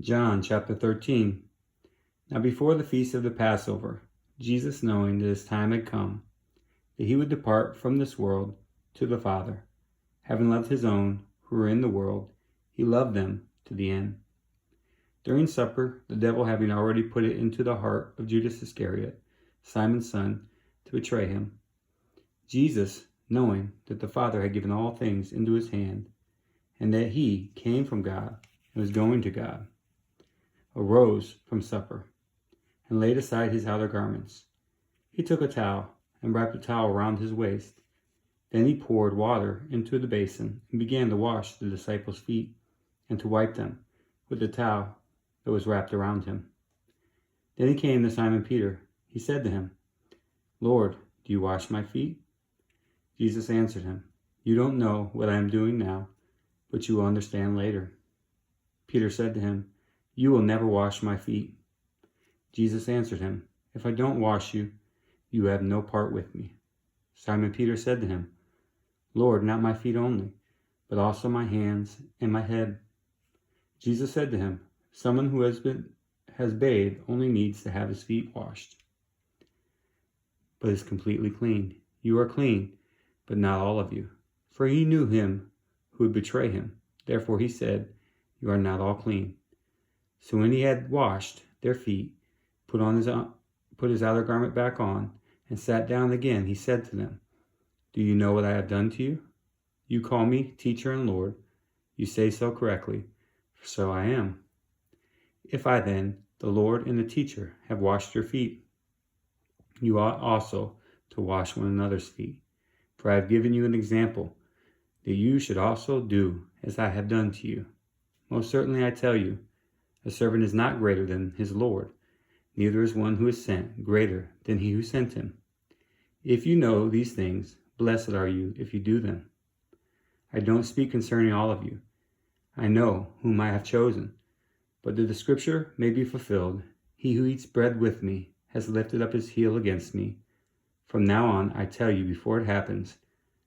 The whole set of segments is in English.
John chapter 13. Now before the feast of the Passover, Jesus, knowing that his time had come, that he would depart from this world to the Father, having loved his own who were in the world, he loved them to the end. During supper, the devil having already put it into the heart of Judas Iscariot, Simon's son, to betray him, Jesus, knowing that the Father had given all things into his hand, and that he came from God and was going to God, arose from supper, and laid aside his outer garments. He took a towel, and wrapped a towel around his waist. Then he poured water into the basin, and began to wash the disciples' feet, and to wipe them with the towel that was wrapped around him. Then he came to Simon Peter. He said to him, "Lord, do you wash my feet?" Jesus answered him, "You don't know what I am doing now, but you will understand later." Peter said to him, "You will never wash my feet." Jesus answered him, "If I don't wash you, you have no part with me." Simon Peter said to him, "Lord, not my feet only, but also my hands and my head." Jesus said to him, "Someone who has bathed only needs to have his feet washed, but is completely clean. You are clean, but not all of you." For he knew him who would betray him. Therefore he said, "You are not all clean." So when he had washed their feet, put his outer garment back on, and sat down again, he said to them, "Do you know what I have done to you? You call me teacher and Lord. You say so correctly, for so I am. If I then, the Lord and the teacher, have washed your feet, you ought also to wash one another's feet. For I have given you an example, that you should also do as I have done to you. Most certainly I tell you, a servant is not greater than his Lord, neither is one who is sent greater than he who sent him. If you know these things, blessed are you if you do them. I don't speak concerning all of you. I know whom I have chosen, but that the scripture may be fulfilled, he who eats bread with me has lifted up his heel against me. From now on I tell you before it happens,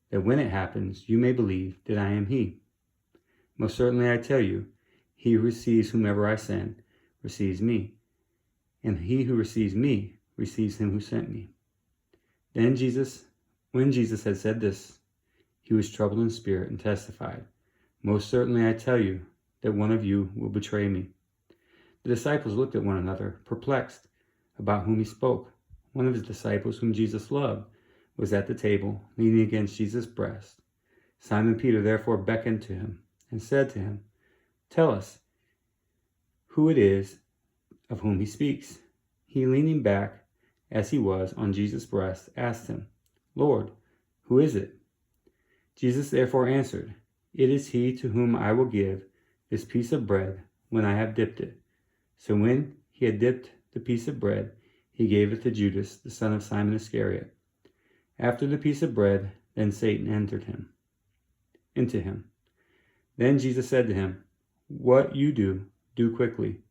that when it happens you may believe that I am he. Most certainly I tell you, he who receives whomever I send receives me, and he who receives me receives him who sent me." When Jesus had said this, he was troubled in spirit and testified, "Most certainly I tell you that one of you will betray me." The disciples looked at one another, perplexed about whom he spoke. One of his disciples, whom Jesus loved, was at the table, leaning against Jesus' breast. Simon Peter therefore beckoned to him and said to him, "Tell us who it is of whom he speaks." He, leaning back as he was on Jesus' breast, asked him, "Lord, who is it?" Jesus therefore answered, "It is he to whom I will give this piece of bread when I have dipped it." So when he had dipped the piece of bread, he gave it to Judas, the son of Simon Iscariot. After the piece of bread, then Satan entered into him. Then Jesus said to him, "What you do, do quickly."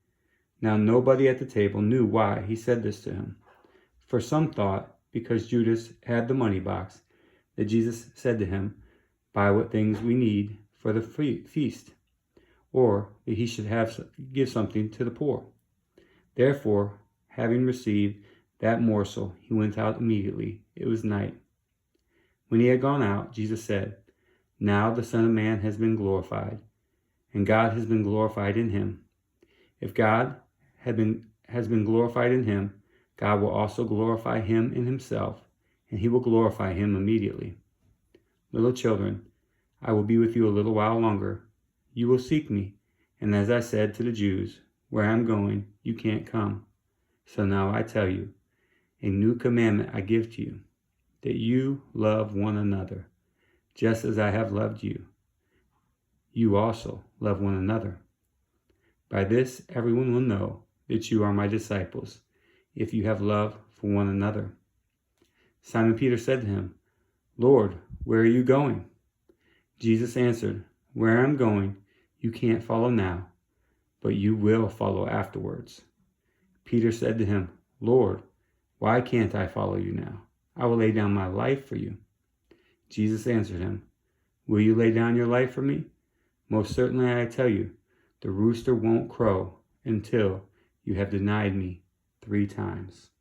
Now nobody at the table knew why he said this to him. For some thought, because Judas had the money box, that Jesus said to him, "Buy what things we need for the feast," or that he should give something to the poor. Therefore, having received that morsel, he went out immediately. It was night. When he had gone out, Jesus said, "Now the Son of Man has been glorified, and God has been glorified in him. If God has been glorified in him, God will also glorify him in himself, and he will glorify him immediately. Little children, I will be with you a little while longer. You will seek me, and as I said to the Jews, where I am going, you can't come. So now I tell you, a new commandment I give to you, that you love one another, just as I have loved you. You also love one another. By this everyone will know that you are my disciples, if you have love for one another." Simon Peter said to him, "Lord, where are you going?" Jesus answered, "Where I am going, you can't follow now, but you will follow afterwards." Peter said to him, "Lord, why can't I follow you now? I will lay down my life for you." Jesus answered him, "Will you lay down your life for me? Most certainly I tell you, the rooster won't crow until you have denied me 3 times.